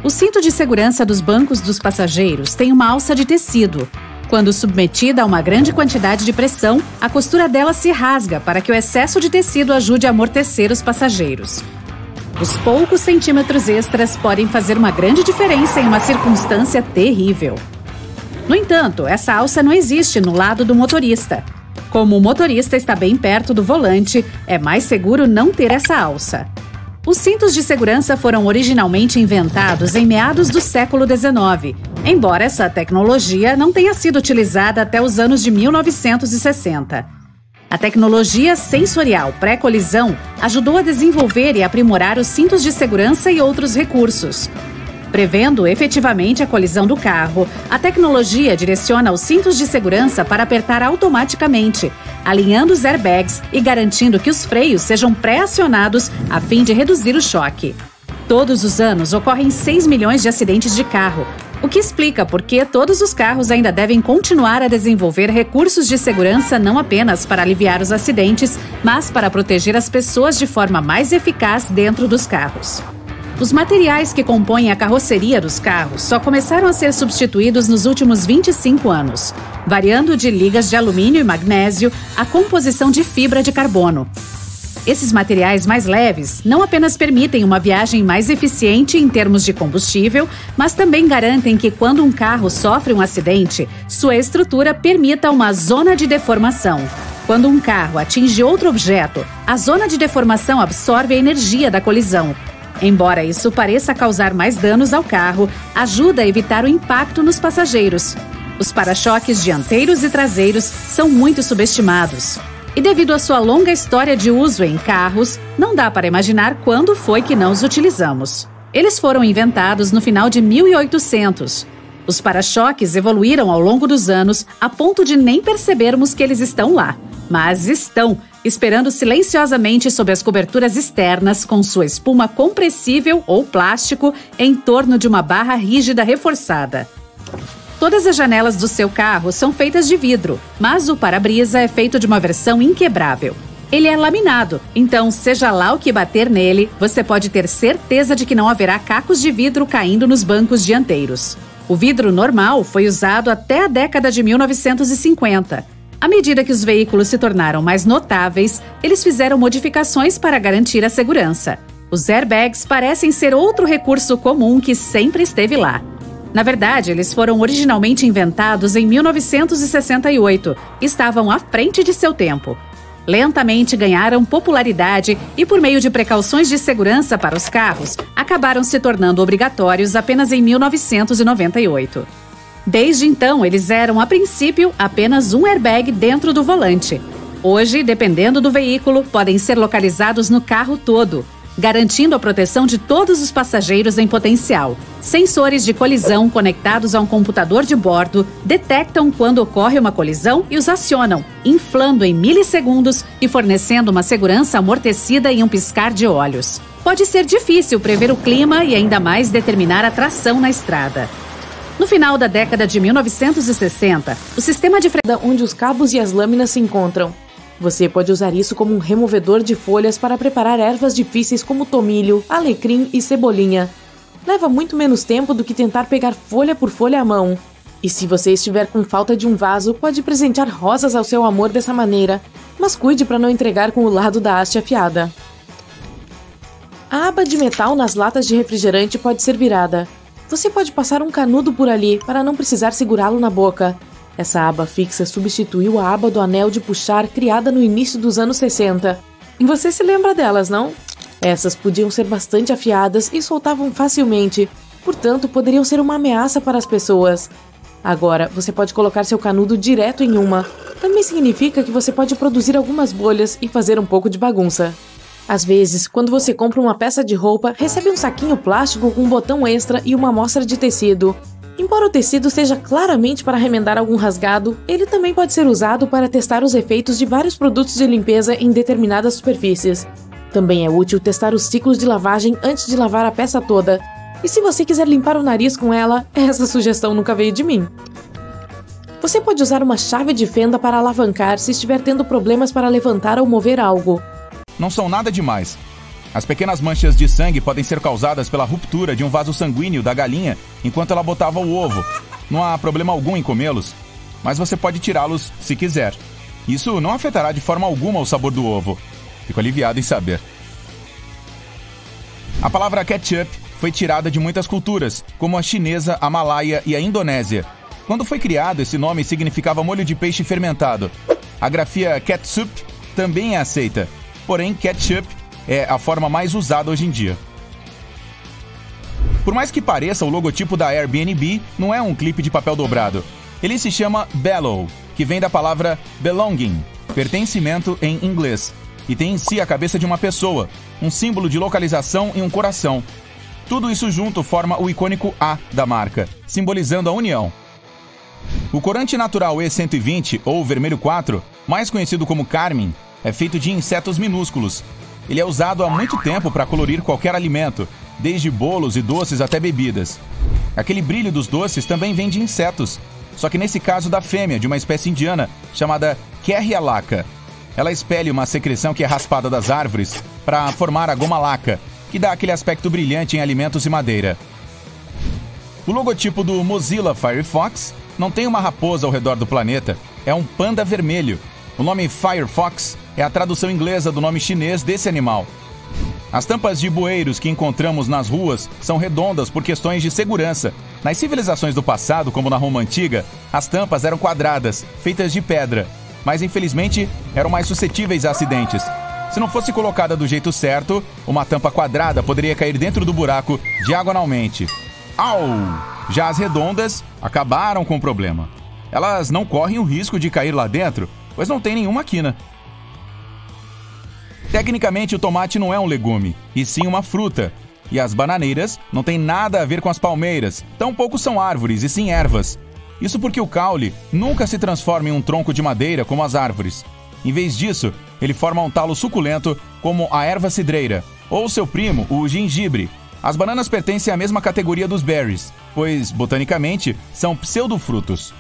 O cinto de segurança dos bancos dos passageiros tem uma alça de tecido. Quando submetida a uma grande quantidade de pressão, a costura dela se rasga para que o excesso de tecido ajude a amortecer os passageiros. Os poucos centímetros extras podem fazer uma grande diferença em uma circunstância terrível. No entanto, essa alça não existe no lado do motorista. Como o motorista está bem perto do volante, é mais seguro não ter essa alça. Os cintos de segurança foram originalmente inventados em meados do século XIX, embora essa tecnologia não tenha sido utilizada até os anos de 1960. A tecnologia sensorial pré-colisão ajudou a desenvolver e aprimorar os cintos de segurança e outros recursos. Prevendo efetivamente a colisão do carro, a tecnologia direciona os cintos de segurança para apertar automaticamente, alinhando os airbags e garantindo que os freios sejam pré-acionados a fim de reduzir o choque. Todos os anos ocorrem 6 milhões de acidentes de carro, o que explica por que todos os carros ainda devem continuar a desenvolver recursos de segurança não apenas para aliviar os acidentes, mas para proteger as pessoas de forma mais eficaz dentro dos carros. Os materiais que compõem a carroceria dos carros só começaram a ser substituídos nos últimos 25 anos, variando de ligas de alumínio e magnésio à composição de fibra de carbono. Esses materiais mais leves não apenas permitem uma viagem mais eficiente em termos de combustível, mas também garantem que quando um carro sofre um acidente, sua estrutura permita uma zona de deformação. Quando um carro atinge outro objeto, a zona de deformação absorve a energia da colisão. Embora isso pareça causar mais danos ao carro, ajuda a evitar o impacto nos passageiros. Os para-choques dianteiros e traseiros são muito subestimados. E devido à sua longa história de uso em carros, não dá para imaginar quando foi que não os utilizamos. Eles foram inventados no final de 1800. Os para-choques evoluíram ao longo dos anos a ponto de nem percebermos que eles estão lá. Mas estão, esperando silenciosamente sob as coberturas externas com sua espuma compressível ou plástico em torno de uma barra rígida reforçada. Todas as janelas do seu carro são feitas de vidro, mas o para-brisa é feito de uma versão inquebrável. Ele é laminado, então seja lá o que bater nele, você pode ter certeza de que não haverá cacos de vidro caindo nos bancos dianteiros. O vidro normal foi usado até a década de 1950. À medida que os veículos se tornaram mais notáveis, eles fizeram modificações para garantir a segurança. Os airbags parecem ser outro recurso comum que sempre esteve lá. Na verdade, eles foram originalmente inventados em 1968 e estavam à frente de seu tempo. Lentamente ganharam popularidade e, por meio de precauções de segurança para os carros, acabaram se tornando obrigatórios apenas em 1998. Desde então, eles eram, a princípio, apenas um airbag dentro do volante. Hoje, dependendo do veículo, podem ser localizados no carro todo, garantindo a proteção de todos os passageiros em potencial. Sensores de colisão conectados a um computador de bordo detectam quando ocorre uma colisão e os acionam, inflando em milissegundos e fornecendo uma segurança amortecida em um piscar de olhos. Pode ser difícil prever o clima e ainda mais determinar a tração na estrada. No final da década de 1960, o sistema de freio onde os cabos e as lâminas se encontram. Você pode usar isso como um removedor de folhas para preparar ervas difíceis como tomilho, alecrim e cebolinha. Leva muito menos tempo do que tentar pegar folha por folha à mão. E se você estiver com falta de um vaso, pode presentear rosas ao seu amor dessa maneira, mas cuide para não entregar com o lado da haste afiada. A aba de metal nas latas de refrigerante pode ser virada. Você pode passar um canudo por ali para não precisar segurá-lo na boca. Essa aba fixa substituiu a aba do anel de puxar criada no início dos anos 60. E você se lembra delas, não? Essas podiam ser bastante afiadas e soltavam facilmente, portanto poderiam ser uma ameaça para as pessoas. Agora, você pode colocar seu canudo direto em uma. Também significa que você pode produzir algumas bolhas e fazer um pouco de bagunça. Às vezes, quando você compra uma peça de roupa, recebe um saquinho plástico com um botão extra e uma amostra de tecido. Embora o tecido seja claramente para remendar algum rasgado, ele também pode ser usado para testar os efeitos de vários produtos de limpeza em determinadas superfícies. Também é útil testar os ciclos de lavagem antes de lavar a peça toda. E se você quiser limpar o nariz com ela, essa sugestão nunca veio de mim. Você pode usar uma chave de fenda para alavancar se estiver tendo problemas para levantar ou mover algo. Não são nada demais. As pequenas manchas de sangue podem ser causadas pela ruptura de um vaso sanguíneo da galinha enquanto ela botava o ovo. Não há problema algum em comê-los, mas você pode tirá-los se quiser. Isso não afetará de forma alguma o sabor do ovo. Fico aliviado em saber. A palavra ketchup foi tirada de muitas culturas, como a chinesa, a malaia e a indonésia. Quando foi criado, esse nome significava molho de peixe fermentado. A grafia catsup também é aceita, porém ketchup é a forma mais usada hoje em dia. Por mais que pareça, o logotipo da Airbnb não é um clipe de papel dobrado. Ele se chama Bellow, que vem da palavra belonging, pertencimento em inglês, e tem em si a cabeça de uma pessoa, um símbolo de localização e um coração. Tudo isso junto forma o icônico A da marca, simbolizando a união. O corante natural E120, ou vermelho 4, mais conhecido como carmim, é feito de insetos minúsculos. Ele é usado há muito tempo para colorir qualquer alimento, desde bolos e doces até bebidas. Aquele brilho dos doces também vem de insetos, só que nesse caso da fêmea de uma espécie indiana chamada Kerria laca. Ela expele uma secreção que é raspada das árvores para formar a goma laca, que dá aquele aspecto brilhante em alimentos e madeira. O logotipo do Mozilla Firefox não tem uma raposa ao redor do planeta, é um panda vermelho. O nome Firefox é a tradução inglesa do nome chinês desse animal. As tampas de bueiros que encontramos nas ruas são redondas por questões de segurança. Nas civilizações do passado, como na Roma Antiga, as tampas eram quadradas, feitas de pedra, mas infelizmente eram mais suscetíveis a acidentes. Se não fosse colocada do jeito certo, uma tampa quadrada poderia cair dentro do buraco diagonalmente. Au! Já as redondas acabaram com o problema. Elas não correm o risco de cair lá dentro, pois não tem nenhuma quina. Tecnicamente, o tomate não é um legume, e sim uma fruta. E as bananeiras não têm nada a ver com as palmeiras, tampouco são árvores, e sim ervas. Isso porque o caule nunca se transforma em um tronco de madeira como as árvores. Em vez disso, ele forma um talo suculento como a erva cidreira, ou seu primo, o gengibre. As bananas pertencem à mesma categoria dos berries, pois, botanicamente, são pseudofrutos.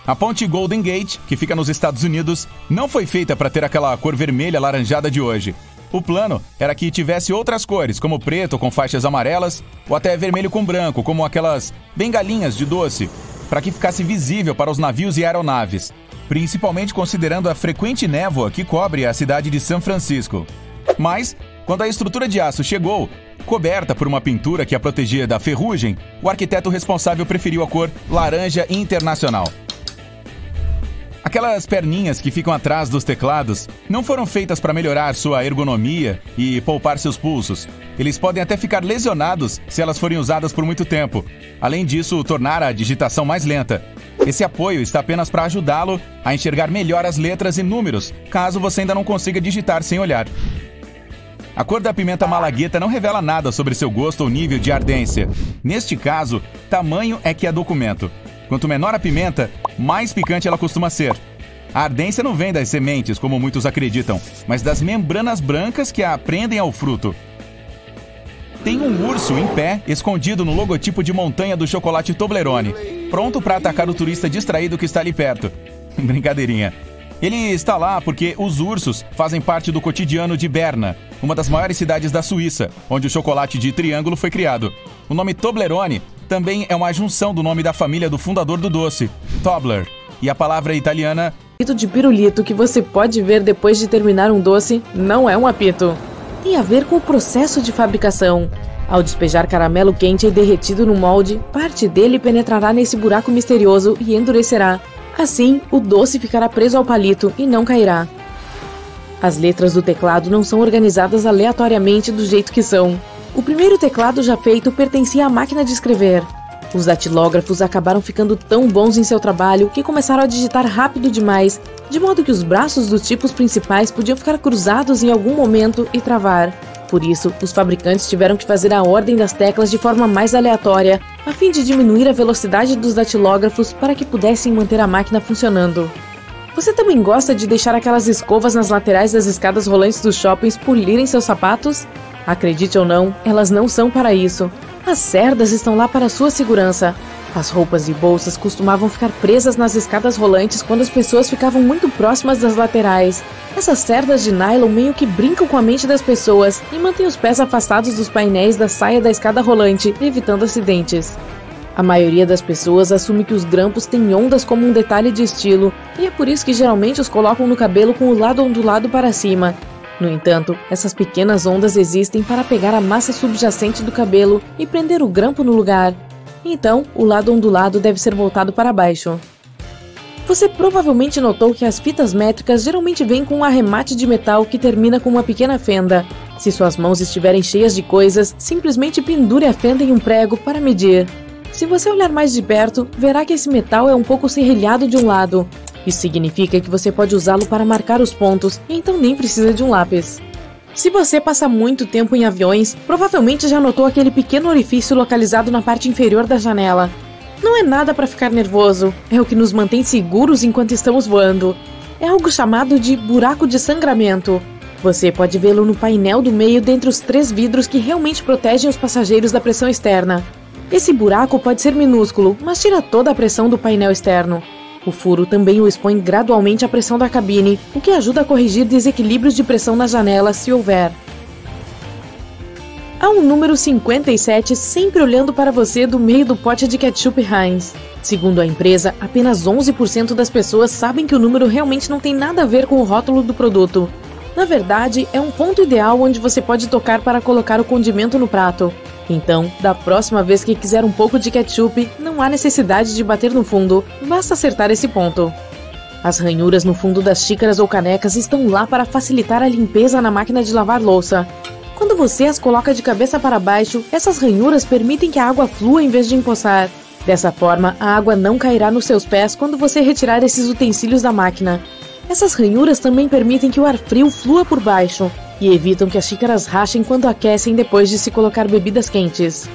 A ponte Golden Gate, que fica nos Estados Unidos, não foi feita para ter aquela cor vermelha alaranjada de hoje. O plano era que tivesse outras cores, como preto com faixas amarelas, ou até vermelho com branco, como aquelas bengalinhas de doce, para que ficasse visível para os navios e aeronaves, principalmente considerando a frequente névoa que cobre a cidade de São Francisco. Mas, quando a estrutura de aço chegou, coberta por uma pintura que a protegia da ferrugem, o arquiteto responsável preferiu a cor laranja internacional. Aquelas perninhas que ficam atrás dos teclados não foram feitas para melhorar sua ergonomia e poupar seus pulsos. Eles podem até ficar lesionados se elas forem usadas por muito tempo. Além disso, tornar a digitação mais lenta. Esse apoio está apenas para ajudá-lo a enxergar melhor as letras e números, caso você ainda não consiga digitar sem olhar. A cor da pimenta malagueta não revela nada sobre seu gosto ou nível de ardência. Neste caso, tamanho é que é documento. Quanto menor a pimenta, mais picante ela costuma ser. A ardência não vem das sementes, como muitos acreditam, mas das membranas brancas que a prendem ao fruto. Tem um urso em pé, escondido no logotipo de montanha do chocolate Toblerone, pronto para atacar o turista distraído que está ali perto. Brincadeirinha. Ele está lá porque os ursos fazem parte do cotidiano de Berna, uma das maiores cidades da Suíça, onde o chocolate de triângulo foi criado. O nome Toblerone também é uma junção do nome da família do fundador do doce, Tobler, e a palavra italiana apito de pirulito que você pode ver depois de terminar um doce não é um apito. Tem a ver com o processo de fabricação. Ao despejar caramelo quente e derretido no molde, parte dele penetrará nesse buraco misterioso e endurecerá. Assim, o doce ficará preso ao palito e não cairá. As letras do teclado não são organizadas aleatoriamente do jeito que são. O primeiro teclado já feito pertencia à máquina de escrever. Os datilógrafos acabaram ficando tão bons em seu trabalho que começaram a digitar rápido demais, de modo que os braços dos tipos principais podiam ficar cruzados em algum momento e travar. Por isso, os fabricantes tiveram que fazer a ordem das teclas de forma mais aleatória, a fim de diminuir a velocidade dos datilógrafos para que pudessem manter a máquina funcionando. Você também gosta de deixar aquelas escovas nas laterais das escadas rolantes dos shoppings polirem seus sapatos? Acredite ou não, elas não são para isso. As cerdas estão lá para sua segurança. As roupas e bolsas costumavam ficar presas nas escadas rolantes quando as pessoas ficavam muito próximas das laterais. Essas cerdas de nylon meio que brincam com a mente das pessoas e mantêm os pés afastados dos painéis da saia da escada rolante, evitando acidentes. A maioria das pessoas assume que os grampos têm ondas como um detalhe de estilo, e é por isso que geralmente os colocam no cabelo com o lado ondulado para cima. No entanto, essas pequenas ondas existem para pegar a massa subjacente do cabelo e prender o grampo no lugar. Então, o lado ondulado deve ser voltado para baixo. Você provavelmente notou que as fitas métricas geralmente vêm com um arremate de metal que termina com uma pequena fenda. Se suas mãos estiverem cheias de coisas, simplesmente pendure a fenda em um prego para medir. Se você olhar mais de perto, verá que esse metal é um pouco serrilhado de um lado. Isso significa que você pode usá-lo para marcar os pontos, e então nem precisa de um lápis. Se você passa muito tempo em aviões, provavelmente já notou aquele pequeno orifício localizado na parte inferior da janela. Não é nada para ficar nervoso, é o que nos mantém seguros enquanto estamos voando. É algo chamado de buraco de sangramento. Você pode vê-lo no painel do meio dentre os 3 vidros que realmente protegem os passageiros da pressão externa. Esse buraco pode ser minúsculo, mas tira toda a pressão do painel externo. O furo também o expõe gradualmente à pressão da cabine, o que ajuda a corrigir desequilíbrios de pressão na janela se houver. Há um número 57 sempre olhando para você do meio do pote de ketchup Heinz. Segundo a empresa, apenas 11% das pessoas sabem que o número realmente não tem nada a ver com o rótulo do produto. Na verdade, é um ponto ideal onde você pode tocar para colocar o condimento no prato. Então, da próxima vez que quiser um pouco de ketchup, não há necessidade de bater no fundo, basta acertar esse ponto. As ranhuras no fundo das xícaras ou canecas estão lá para facilitar a limpeza na máquina de lavar louça. Quando você as coloca de cabeça para baixo, essas ranhuras permitem que a água flua em vez de empoçar. Dessa forma, a água não cairá nos seus pés quando você retirar esses utensílios da máquina. Essas ranhuras também permitem que o ar frio flua por baixo e evitam que as xícaras rachem quando aquecem depois de se colocar bebidas quentes.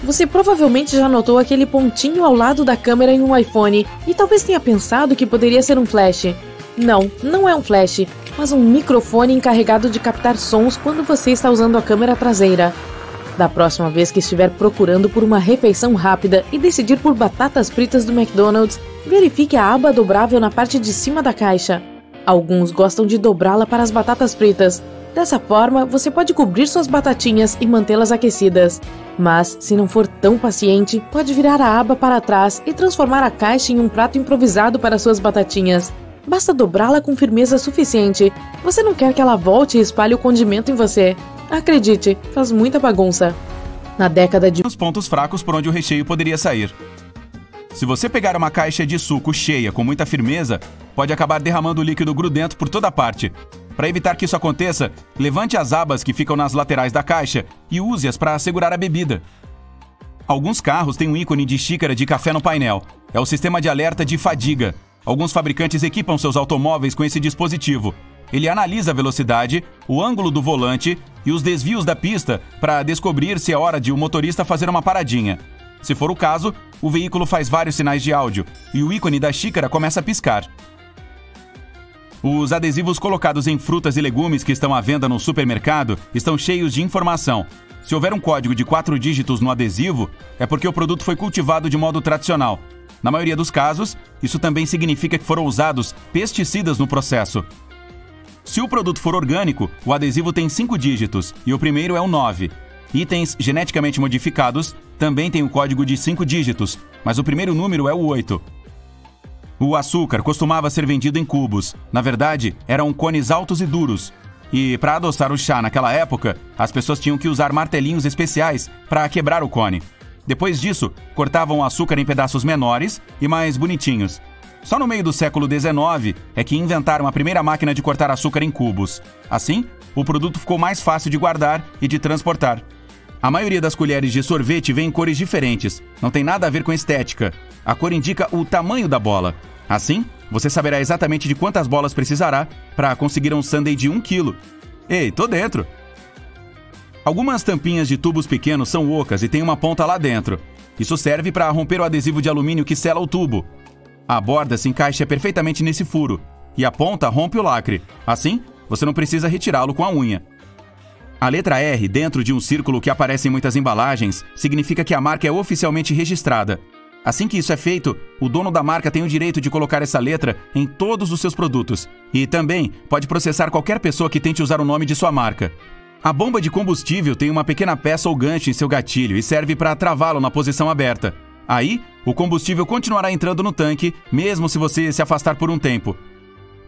Você provavelmente já notou aquele pontinho ao lado da câmera em um iPhone e talvez tenha pensado que poderia ser um flash. Não, não é um flash, mas um microfone encarregado de captar sons quando você está usando a câmera traseira. Da próxima vez que estiver procurando por uma refeição rápida e decidir por batatas fritas do McDonald's, verifique a aba dobrável na parte de cima da caixa. Alguns gostam de dobrá-la para as batatas fritas. Dessa forma, você pode cobrir suas batatinhas e mantê-las aquecidas. Mas, se não for tão paciente, pode virar a aba para trás e transformar a caixa em um prato improvisado para suas batatinhas. Basta dobrá-la com firmeza suficiente. Você não quer que ela volte e espalhe o condimento em você. Acredite, faz muita bagunça. Na década de... Os pontos fracos por onde o recheio poderia sair. Se você pegar uma caixa de suco cheia com muita firmeza, pode acabar derramando o líquido grudento por toda parte. Para evitar que isso aconteça, levante as abas que ficam nas laterais da caixa e use-as para segurar a bebida. Alguns carros têm um ícone de xícara de café no painel. É o sistema de alerta de fadiga. Alguns fabricantes equipam seus automóveis com esse dispositivo. Ele analisa a velocidade, o ângulo do volante e os desvios da pista para descobrir se é hora de o motorista fazer uma paradinha. Se for o caso, o veículo faz vários sinais de áudio e o ícone da xícara começa a piscar. Os adesivos colocados em frutas e legumes que estão à venda no supermercado estão cheios de informação. Se houver um código de 4 dígitos no adesivo, é porque o produto foi cultivado de modo tradicional. Na maioria dos casos, isso também significa que foram usados pesticidas no processo. Se o produto for orgânico, o adesivo tem 5 dígitos e o primeiro é o 9. Itens geneticamente modificados também têm o código de 5 dígitos, mas o primeiro número é o 8. O açúcar costumava ser vendido em cubos. Na verdade, eram cones altos e duros. E para adoçar o chá naquela época, as pessoas tinham que usar martelinhos especiais para quebrar o cone. Depois disso, cortavam o açúcar em pedaços menores e mais bonitinhos. Só no meio do século XIX é que inventaram a primeira máquina de cortar açúcar em cubos. Assim, o produto ficou mais fácil de guardar e de transportar. A maioria das colheres de sorvete vem em cores diferentes. Não tem nada a ver com estética. A cor indica o tamanho da bola. Assim, você saberá exatamente de quantas bolas precisará para conseguir um sundae de 1 kg. Ei, tô dentro! Algumas tampinhas de tubos pequenos são ocas e tem uma ponta lá dentro. Isso serve para romper o adesivo de alumínio que sela o tubo. A borda se encaixa perfeitamente nesse furo e a ponta rompe o lacre. Assim, você não precisa retirá-lo com a unha. A letra R dentro de um círculo que aparece em muitas embalagens significa que a marca é oficialmente registrada. Assim que isso é feito, o dono da marca tem o direito de colocar essa letra em todos os seus produtos. E também pode processar qualquer pessoa que tente usar o nome de sua marca. A bomba de combustível tem uma pequena peça ou gancho em seu gatilho e serve para travá-lo na posição aberta. Aí, o combustível continuará entrando no tanque, mesmo se você se afastar por um tempo.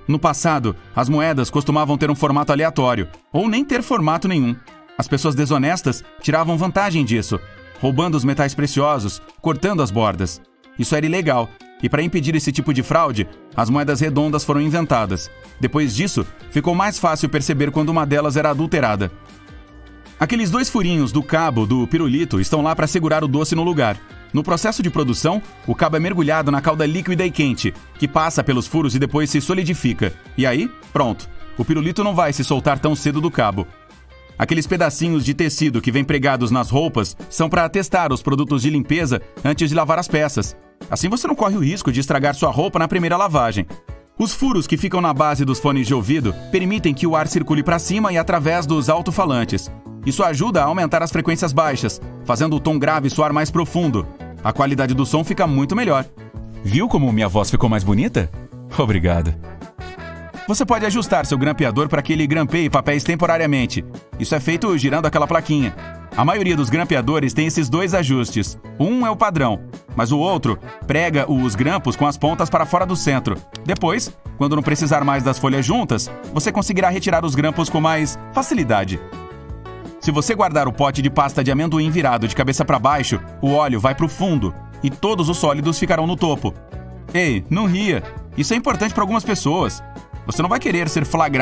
No passado, as moedas costumavam ter um formato aleatório, ou nem ter formato nenhum. As pessoas desonestas tiravam vantagem disso, roubando os metais preciosos, cortando as bordas. Isso era ilegal, e para impedir esse tipo de fraude, as moedas redondas foram inventadas. Depois disso, ficou mais fácil perceber quando uma delas era adulterada. Aqueles 2 furinhos do cabo do pirulito estão lá para segurar o doce no lugar. No processo de produção, o cabo é mergulhado na calda líquida e quente, que passa pelos furos e depois se solidifica. E aí, pronto, o pirulito não vai se soltar tão cedo do cabo. Aqueles pedacinhos de tecido que vêm pregados nas roupas são para testar os produtos de limpeza antes de lavar as peças. Assim você não corre o risco de estragar sua roupa na primeira lavagem. Os furos que ficam na base dos fones de ouvido permitem que o ar circule para cima e através dos alto-falantes. Isso ajuda a aumentar as frequências baixas, fazendo o tom grave soar mais profundo. A qualidade do som fica muito melhor. Viu como minha voz ficou mais bonita? Obrigado. Você pode ajustar seu grampeador para que ele grampeie papéis temporariamente. Isso é feito girando aquela plaquinha. A maioria dos grampeadores tem esses 2 ajustes. Um é o padrão, mas o outro prega os grampos com as pontas para fora do centro. Depois, quando não precisar mais das folhas juntas, você conseguirá retirar os grampos com mais facilidade. Se você guardar o pote de pasta de amendoim virado de cabeça para baixo, o óleo vai para o fundo e todos os sólidos ficarão no topo. Ei, não ria. Isso é importante para algumas pessoas. Você não vai querer ser flagrado